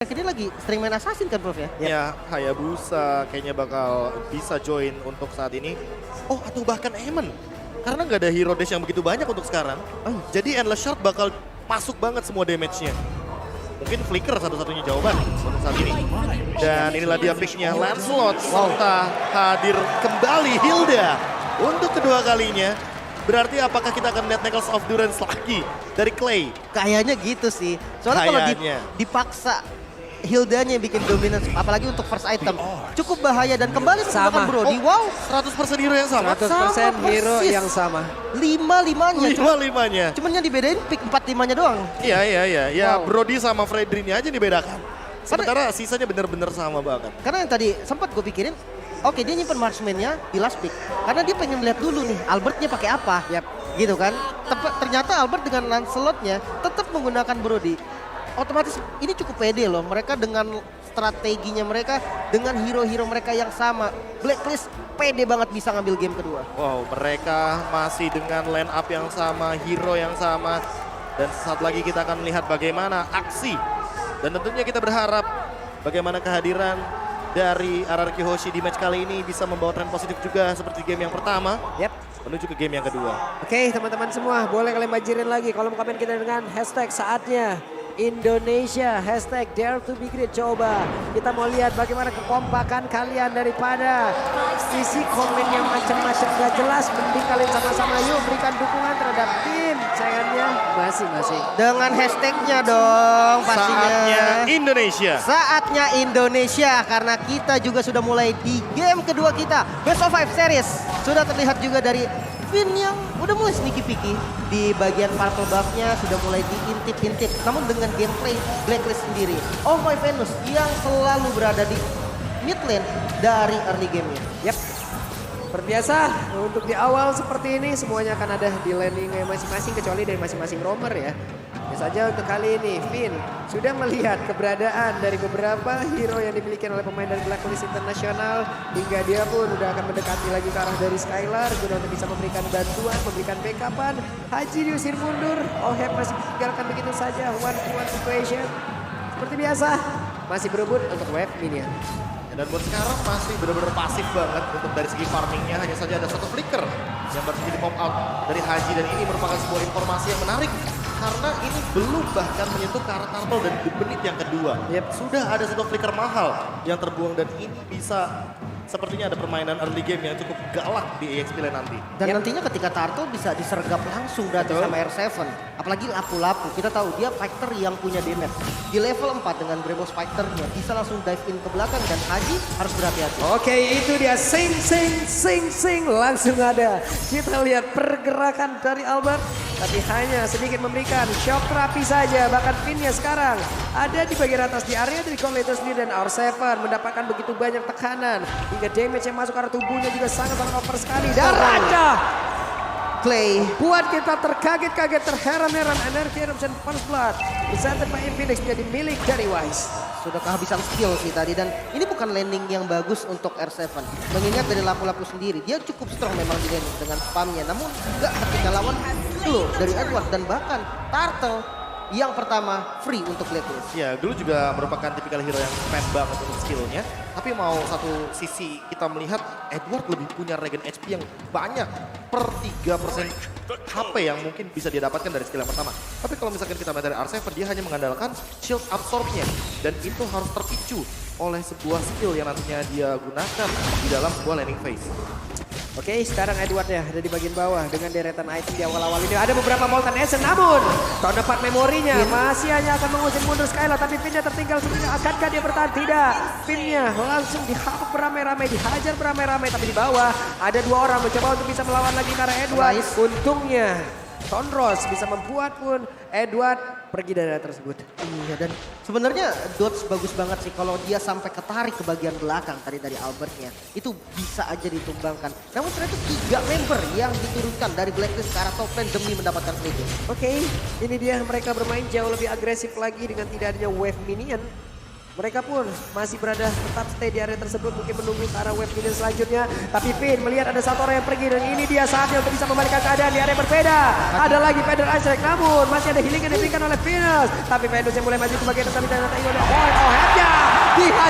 Ini lagi sering main Assassin kan Prof ya? Ya, Hayabusa kayaknya bakal bisa join untuk saat ini. Oh, atau bahkan Eamon. Karena nggak ada hero dash yang begitu banyak untuk sekarang. Jadi Endless Shard bakal masuk banget semua damage-nya. Mungkin Flicker satu-satunya jawaban untuk saat ini. Dan inilah dia pick-nya Lancelot serta hadir kembali Hilda untuk kedua kalinya. Berarti apakah kita akan lihat Necklace of Durance lagi dari Clay? Kayaknya gitu sih. Soalnya kalau dipaksa Hildanya bikin dominance, apalagi untuk first item. Cukup bahaya dan kembali menggunakan Brody. Wow, 100% hero yang sama. 100% hero yang sama. 5-5-nya. Lima-limanya. Cuman yang dibedain pick 4-5-nya doang. Iya. Ya Wow. Brody sama Fredrinnya aja dibedakan. Sementara sisanya bener-bener sama banget. Karena yang tadi sempat gue pikirin, oke dia nyimpen marksman-nya di last pick. Karena dia pengen lihat dulu nih, Albertnya pakai apa. Gitu kan. Ternyata Albert dengan Lancelot-nya tetap menggunakan Brody. Otomatis ini cukup pede loh. Mereka dengan strateginya mereka, dengan hero-hero mereka yang sama. Blacklist pede banget bisa ngambil game kedua. Wow, mereka masih dengan line up yang sama, hero yang sama. Dan saat lagi kita akan melihat bagaimana aksi. Dan tentunya kita berharap bagaimana kehadiran dari RRQ Hoshi di match kali ini bisa membawa tren positif juga seperti game yang pertama. Menuju ke game yang kedua. Oke teman-teman semua, boleh kalian banjirin lagi kolom komen kita dengan hashtag saatnya Indonesia, hashtag dare to be great. Coba kita mau lihat bagaimana kekompakan kalian daripada isi komen yang macam-macam gak jelas. Mending kalian sama-sama yuk berikan dukungan terhadap tim sayangannya masing-masing. Dengan hashtagnya dong pastinya. Saatnya Indonesia. Saatnya Indonesia karena kita juga sudah mulai di game kedua kita. Best of 5 series. Sudah terlihat juga dari Finn yang udah mulai sneaky picky di bagian purple buff-nya sudah mulai diintip-intip. Namun dengan gameplay Blacklist sendiri, Oh My Venus yang selalu berada di mid lane dari early game-nya. Berbiasa untuk di awal seperti ini semuanya akan ada di laning masing-masing kecuali dari masing-masing roamer ya. Biasa saja untuk kali ini Finn sudah melihat keberadaan dari beberapa hero yang dimiliki oleh pemain dari Blacklist Internasional hingga dia pun udah akan mendekati lagi ke arah dari Skylar guna untuk bisa memberikan bantuan, memberikan backupan. Haji diusir mundur, Oheb masih ditinggalkan begitu saja, one-to-one situation. Seperti biasa masih berebut untuk wave minion. Dan buat sekarang masih benar-benar pasif banget untuk dari segi farmingnya. Hanya saja ada satu flicker yang baru saja pop out dari Haji. Dan ini merupakan sebuah informasi yang menarik. Karena ini belum bahkan menyentuh ke arah turtle dan di menit yang kedua. Sudah ada satu flicker mahal yang terbuang. Dan ini bisa sepertinya ada permainan early game yang cukup galak di EXP Lane nanti. Dan nantinya ketika Turtle bisa disergap langsung berarti sama R7. Apalagi lapu-lapu, kita tahu dia fighter yang punya damage. Di level 4 dengan Bravos fighternya bisa langsung dive in ke belakang dan Haji harus berhati-hati. Oke, itu dia sing langsung ada. Kita lihat pergerakan dari Albert. Tapi hanya sedikit memberikan shock terapi saja. Bahkan Finn-nya sekarang ada di bagian atas di area dari Corleto sendiri. Dan R7 mendapatkan begitu banyak tekanan. Hingga damage yang masuk ke arah tubuhnya juga sangat-sangat over sekali. Dan Raja Clay buat kita terkaget-kaget, terheran-heran. Energy Eruption First Blood presented by Infinix menjadi milik dari Wise. sudah kehabisan skill sih tadi dan ini bukan landing yang bagus untuk R7. Mengingat dari lapu-lapu sendiri, dia cukup strong memang di landing dengan spamnya. Namun enggak ketika lawan dulu dari Edward dan bahkan Turtle yang pertama free untuk Blacklist. Ya, dulu juga merupakan tipikal hero yang spam banget untuk skillnya. Tapi mau satu sisi kita melihat Edward lebih punya regen HP yang banyak per 3% HP yang mungkin bisa dia dapatkan dari skill yang pertama. Tapi kalau misalkan kita melihat dari R7, dia hanya mengandalkan shield absorbnya. Dan itu harus terpicu oleh sebuah skill yang nantinya dia gunakan di dalam sebuah landing phase. Oke, sekarang Edward ya ada di bagian bawah dengan deretan item di awal-awal ini. Ada beberapa Molten Essence, namun tahun depan memorinya masih hanya akan mengusir mundur Skylar. Tapi Finn-nya tertinggal sebenarnya. Akankah dia bertahan? Tidak. Finn-nya langsung dihapuk beramai-ramai, dihajar beramai-ramai. Tapi di bawah ada dua orang mencoba untuk bisa melawan lagi karena Edward. Untungnya Tonros bisa membuat pun Edward pergi dari area tersebut. Iya, dan sebenarnya Dodge bagus banget sih kalau dia sampai ketarik ke bagian belakang tadi dari Albertnya. Itu bisa aja ditumbangkan. Namun ternyata 3 member yang diturunkan dari Blacklist ke arah top lane demi mendapatkan play. Oke, ini dia mereka bermain jauh lebih agresif lagi dengan tidak adanya wave minion. Mereka pun masih berada tetap stay di area tersebut, mungkin menunggu ke arah wave minion selanjutnya. Tapi Finn melihat ada satu orang yang pergi dan ini dia saatnya untuk bisa membalikkan keadaan di area berbeda. Ada lagi Vader Isaac, namun masih ada healing yang diberikan oleh Venus. Tapi Venus yang mulai maju ke bagian atas tapi ternyata ini ada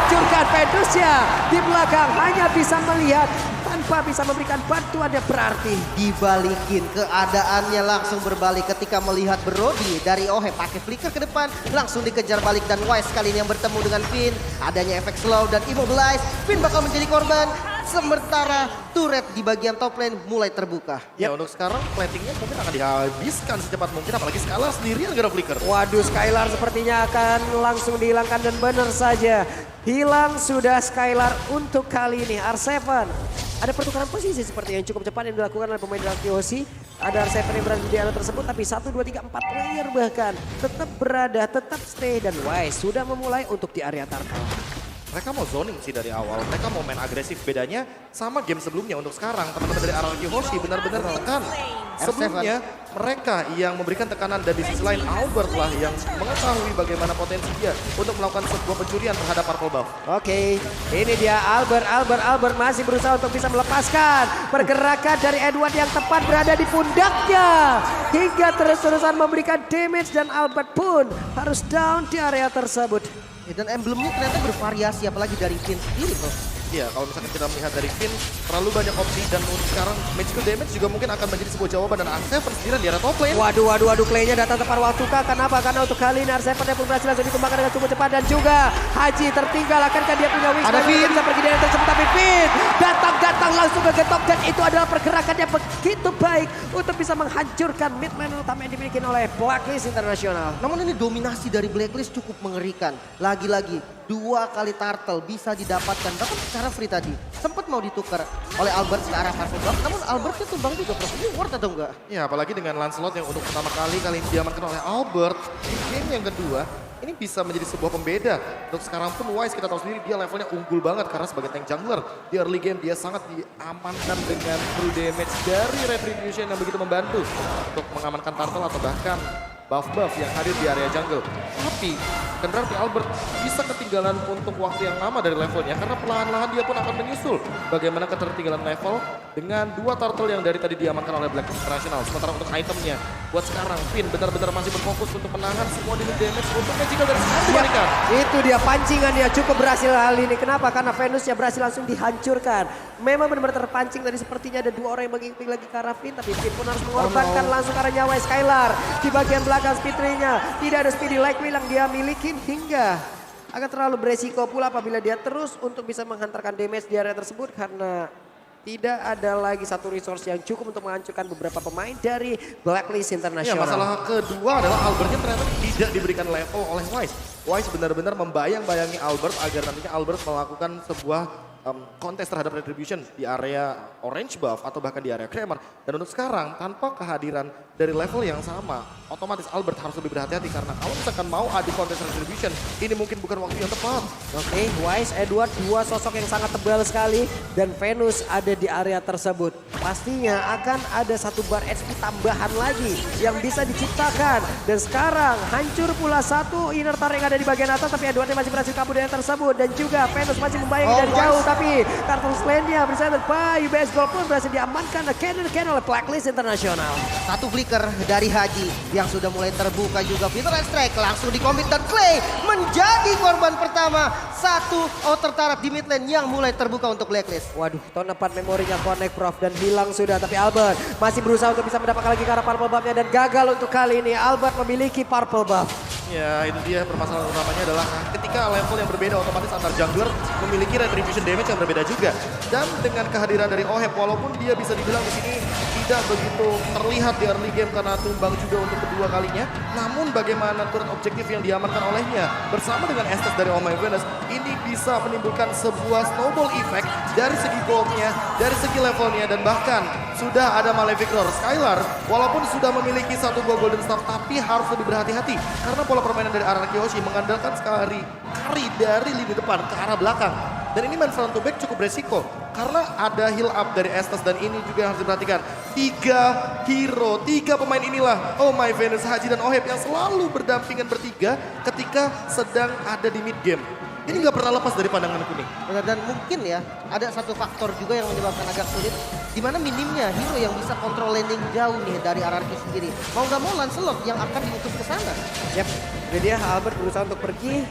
menghancurkan. Venusnya di belakang hanya bisa melihat tanpa bisa memberikan bantuan yang berarti. Dibalikin, keadaannya langsung berbalik ketika melihat Brody dari Ohe pakai flicker ke depan, langsung dikejar balik dan Wise kali ini yang bertemu dengan Finn. Adanya efek slow dan immobilize, Finn bakal menjadi korban. Sementara turret di bagian top lane mulai terbuka. Ya untuk sekarang platingnya mungkin akan dihabiskan secepat mungkin, apalagi Skylar sendirian gara flicker. Waduh, Skylar sepertinya akan langsung dihilangkan dan benar saja. Hilang sudah Skylar untuk kali ini. R7. Ada pertukaran posisi seperti yang cukup cepat yang dilakukan oleh pemain dari Yoshi. Ada R7 yang berada di area tersebut, tapi 1, 2, 3, 4 player bahkan tetap berada, tetap stay. Dan Wise sudah memulai untuk di area turtle. Mereka mau zoning sih dari awal, mereka mau main agresif. Bedanya sama game sebelumnya. Untuk sekarang teman-teman dari RRQ Hoshi benar-benar tekan. Sebelumnya mereka yang memberikan tekanan, dan di sisi lain Albert lah yang mengetahui bagaimana potensi dia untuk melakukan sebuah pencurian terhadap Purple Buff. Oke, ini dia Albert masih berusaha untuk bisa melepaskan pergerakan dari Edward yang tepat berada di pundaknya. Hingga terus-terusan memberikan damage dan Albert pun harus down di area tersebut. Dan emblemnya ternyata bervariasi apalagi dari Finn sendiri bro. Iya, kalau misalkan kita melihat dari Finn, terlalu banyak opsi dan untuk sekarang magical damage juga mungkin akan menjadi sebuah jawaban, dan R7 sendirian di area top lane. Waduh, Clay-nya datang tepat waktu kah? Kenapa? Karena untuk kali ini R7 pun berhasil langsung dikembangkan dengan cukup cepat, dan juga Haji tertinggal. Akankah dia punya wings? Ada Finn. Bisa pergi dari tersebut, tapi Finn datang langsung ke getok, dan itu adalah pergerakan yang begitu baik untuk bisa menghancurkan mid lane utama yang dimiliki oleh Blacklist Internasional. Namun ini dominasi dari Blacklist cukup mengerikan. Lagi-lagi 2 kali turtle bisa didapatkan, bahkan secara free tadi. Sempat mau ditukar oleh Albert ke arah Purple Buff, namun Albertnya tumbang juga. Ini worth atau enggak? Ya, apalagi dengan Lancelot yang untuk pertama kali ini diamankan oleh Albert. Di game yang kedua, ini bisa menjadi sebuah pembeda. Untuk sekarang pun Wise kita tahu sendiri dia levelnya unggul banget karena sebagai tank jungler. Di early game dia sangat diamankan dengan true damage dari Retribution yang begitu membantu untuk mengamankan turtle atau bahkan buff-buff yang hadir di area jungle. Tapi kan berarti Albert bisa ketinggalan untuk waktu yang lama dari levelnya karena perlahan-lahan dia pun akan menyusul bagaimana ketertinggalan level dengan 2 turtle yang dari tadi diamankan oleh Black International. Sementara untuk itemnya, buat sekarang Finn benar-benar masih berfokus untuk menahan semua damage untuk magical dari sekarang dibalikan. Itu dia pancingan dia cukup berhasil kali ini. Kenapa? Karena Venusnya berhasil langsung dihancurkan. Memang benar-benar terpancing tadi, sepertinya ada 2 orang yang mengikuti lagi ke arah Finn, tapi Finn pun harus mengorbankan langsung karena nyawa Skylar. Di bagian belakang speedrunnya tidak ada speedy like yang dia miliki, hingga akan terlalu beresiko pula apabila dia terus untuk bisa menghantarkan damage di area tersebut karena tidak ada lagi satu resource yang cukup untuk menghancurkan beberapa pemain dari Blacklist Ya, Internasional. masalah kedua adalah Albertnya ternyata tidak diberikan level oleh Wise. Wise benar-benar membayang-bayangi Albert agar nantinya Albert melakukan sebuah kontes terhadap Retribution di area Orange Buff atau bahkan di area Kramer. Dan untuk sekarang tanpa kehadiran dari level yang sama, otomatis Albert harus lebih berhati-hati karena kalau misalkan mau adu kontes Retribution, ini mungkin bukan waktu yang tepat. Oke, Wise, Edward, 2 sosok yang sangat tebal sekali dan Venus ada di area tersebut. Pastinya akan ada 1 bar HP tambahan lagi yang bisa diciptakan. Dan sekarang hancur pula 1 inner turret yang ada di bagian atas, tapi Edwardnya masih berhasil kabur dari tersebut. Dan juga Venus masih membayangi dari jauh, tapi Turtle Slane-nya bersama by UBS Gold pun berhasil diamankan oleh Blacklist Internasional. 1 flicker dari Haji yang sudah mulai terbuka juga. Peter Strike langsung dikomit dan Clay menjadi korban pertama. 1 outer turret di mid lane yang mulai terbuka untuk Blacklist. Waduh, tahun depan memorinya connect Prof dan hilang sudah. Tapi Albert masih berusaha untuk bisa mendapatkan lagi ke arah Purple Buff-nya dan gagal untuk kali ini. Albert memiliki Purple Buff. Ya, itu dia permasalahan utamanya adalah ketika level yang berbeda otomatis antar jungler memiliki retribution damage yang berbeda juga. Dan dengan kehadiran dari Oheb, walaupun dia bisa dibilang di sini tidak begitu terlihat di early game karena tumbang juga untuk kedua kalinya, namun bagaimana turret objektif yang diamankan olehnya bersama dengan Estes dari Oh My Venus ini bisa menimbulkan sebuah snowball effect dari segi goldnya, dari segi levelnya, dan bahkan sudah ada Malefic Roar. Skylar walaupun sudah memiliki 1 buah golden staff tapi harus lebih berhati-hati karena pola permainan dari RRQ Hoshi mengandalkan sekali kari dari lini depan ke arah belakang. Dan ini main front to back cukup beresiko karena ada heal up dari Estes dan ini juga harus diperhatikan. 3 hero, 3 pemain inilah Oh My Venus, Haji dan Oheb yang selalu berdampingan bertiga ketika sedang ada di mid game. Ini nggak pernah lepas dari pandangan kuning. Dan mungkin ya ada satu faktor juga yang menyebabkan agak sulit, di mana minimnya hero yang bisa kontrol landing jauh nih dari RRQ sendiri. Mau nggak mau Lancelot yang akan diutus ke sana. Yap, jadi dia Albert berusaha untuk pergi.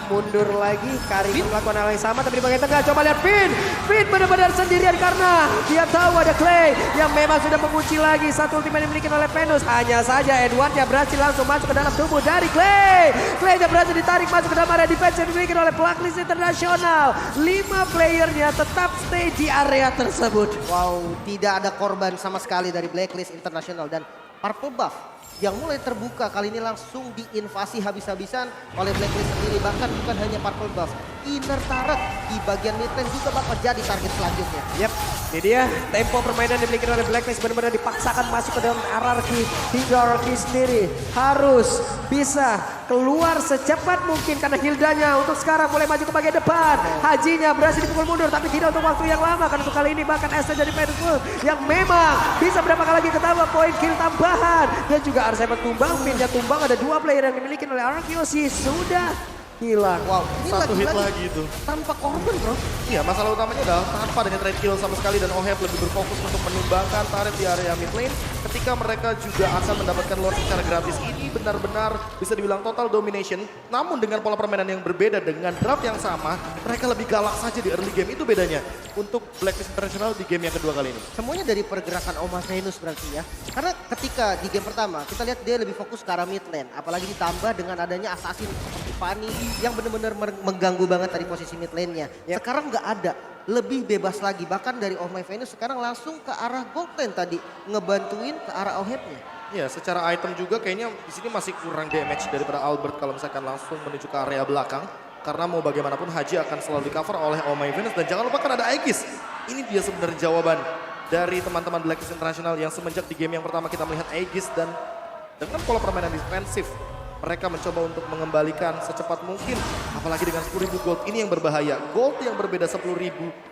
mundur lagi. Kari melakukan hal yang sama tapi di bagian tengah. Coba lihat Finn. Finn benar-benar sendirian karena dia tahu ada Clay yang memang sudah mengunci lagi satu ultimate yang dimiliki oleh Venus. Hanya saja Edward yang berhasil langsung masuk ke dalam tubuh dari Clay. Clay yang berhasil ditarik masuk ke dalam area defense yang dimiliki oleh Blacklist International. 5 playernya tetap stay di area tersebut. Wow, tidak ada korban sama sekali dari Blacklist International dan Purple Buff yang mulai terbuka kali ini langsung diinvasi habis-habisan oleh Blacklist sendiri. Bahkan bukan hanya Purple Buff, Inner Turret di bagian mid lane juga bakal jadi target selanjutnya. Yap, ini dia tempo permainan dimiliki oleh Blacklist benar-benar dipaksakan masuk ke dalam hierarki hingga hierarki sendiri. Harus bisa keluar secepat mungkin karena Hildanya untuk sekarang mulai maju ke bagian depan. Hajinya berhasil dipukul mundur tapi tidak untuk waktu yang lama karena untuk kali ini bahkan Esther jadi Venus yang memang bisa berapa kali lagi ketambah poin kill tambahan dan juga R7 tumbang, Pinnya tumbang, ada 2 player yang dimiliki oleh Arkeosi sudah hilang. Wow, ini Satu hit lagi-lagi lagi itu. tanpa korban bro. Iya, masalah utamanya adalah tanpa adanya trade kill sama sekali dan OHEB lebih berfokus untuk menumbangkan turret di area mid lane ketika mereka juga akan mendapatkan lord secara gratis. Ini benar-benar bisa dibilang total domination, namun dengan pola permainan yang berbeda dengan draft yang sama, mereka lebih galak saja di early game. Itu bedanya untuk Blacklist International di game yang kedua kali ini. Semuanya dari pergerakan Oma Venus berarti ya. Karena ketika di game pertama kita lihat dia lebih fokus ke arah mid lane. Apalagi ditambah dengan adanya assassin seperti Fanny yang benar-benar mengganggu banget tadi posisi mid lane-nya. Sekarang nggak ada, lebih bebas lagi. Bahkan dari Oh My Venus sekarang langsung ke arah gold lane tadi. Ngebantuin ke arah OHEB-nya. Ya, secara item juga kayaknya di sini masih kurang damage daripada Albert kalau misalkan langsung menuju ke area belakang. Karena mau bagaimanapun Haji akan selalu di cover oleh Oh My Venus. Dan jangan lupakan ada Aegis. Ini dia sebenarnya jawaban dari teman-teman Blacklist International yang semenjak di game yang pertama kita melihat Aegis dan dengan pola permainan defensif. Mereka mencoba untuk mengembalikan secepat mungkin. Apalagi dengan 10.000 gold, ini yang berbahaya. Gold yang berbeda 10.000,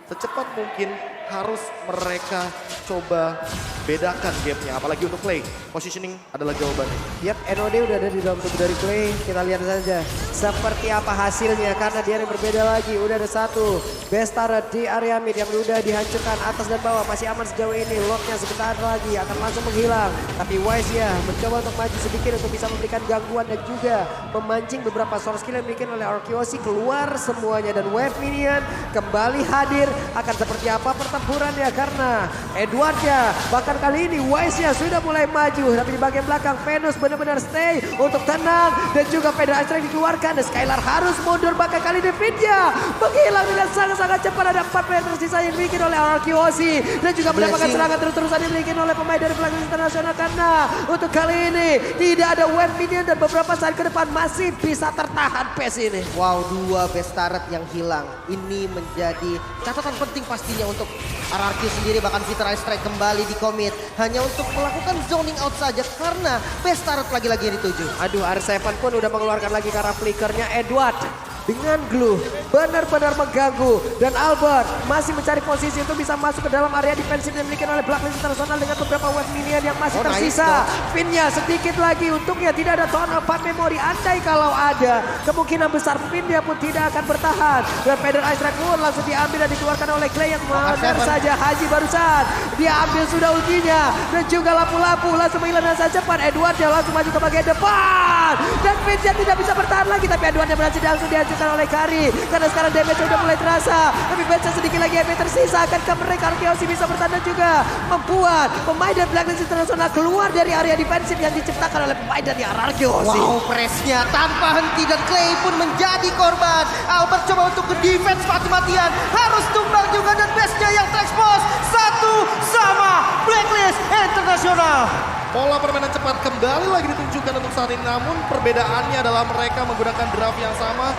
secepat mungkin harus mereka coba bedakan gapnya. Apalagi untuk Clay, positioning adalah jawabannya. Yap, NOD udah ada di dalam tubuh dari Clay. Kita lihat saja seperti apa hasilnya karena dia yang berbeda lagi. Udah ada satu best turret di area mid yang udah dihancurkan atas dan bawah. Masih aman sejauh ini. Locknya sebentar lagi akan langsung menghilang. Tapi Wise ya mencoba untuk maju sedikit untuk bisa memberikan gangguan dan juga memancing beberapa source skill yang dimiliki oleh Arkeosi keluar semuanya. Dan wave minion kembali hadir. Akan seperti apa pertempurannya karena Edwardnya bahkan kali ini Wise-nya sudah mulai maju. Tapi di bagian belakang Venus benar-benar stay untuk tenang. Dan juga Pedro Astrek dikeluarkan dan Skylar harus mundur. Bahkan kali ini Finn-nya menghilang dengan sangat-sangat cepat. Ada 4 player tersisa yang dimiliki oleh Arkeosi. Dan juga mendapatkan serangan terus-terusan yang dimiliki oleh pemain dari Blacklist International. Karena untuk kali ini tidak ada wave minion dan beberapa saat ke depan masih bisa tertahan PES ini. Wow, 2 best turret yang hilang. Ini menjadi catatan penting pastinya untuk RRQ sendiri. Bahkan Peter Strike kembali di commit hanya untuk melakukan zoning out saja karena best turret lagi-lagi yang dituju. Aduh, R7 pun udah mengeluarkan lagi karena flickernya Edward. Dengan glue benar-benar mengganggu dan Albert masih mencari posisi untuk bisa masuk ke dalam area defensif yang dimiliki oleh Blacklist International dengan beberapa wave minion yang masih tersisa. Finn-nya sedikit lagi untuknya tidak ada ton of memory. Andai kalau ada kemungkinan besar Finn-nya pun tidak akan bertahan. Dan Feder Ice Strike pun langsung diambil dan dikeluarkan oleh Clay yang benar saja Haji barusan. Dia ambil sudah ultinya dan juga lampu-lampu langsung menghilang dengan cepat. Edward-nya langsung maju ke bagian depan dan Finn-nya tidak bisa bertahan lagi tapi Edward-nya berhasil langsung dihancurkan oleh Kari karena sekarang damage sudah mulai terasa. Tapi bench sedikit lagi yang tersisa. Akankah mereka Arkeosi bisa bertanda juga membuat pemain dari Blacklist International keluar dari area defensif yang diciptakan oleh pemain dari Arkeosi. Wow, pressnya tanpa henti dan Clay pun menjadi korban. Albert coba untuk ke defense mati-matian, harus tumbang juga dan bestnya yang terekspos satu sama Blacklist International. Pola permainan cepat kembali lagi ditunjukkan untuk saat ini, namun perbedaannya adalah mereka menggunakan draft yang sama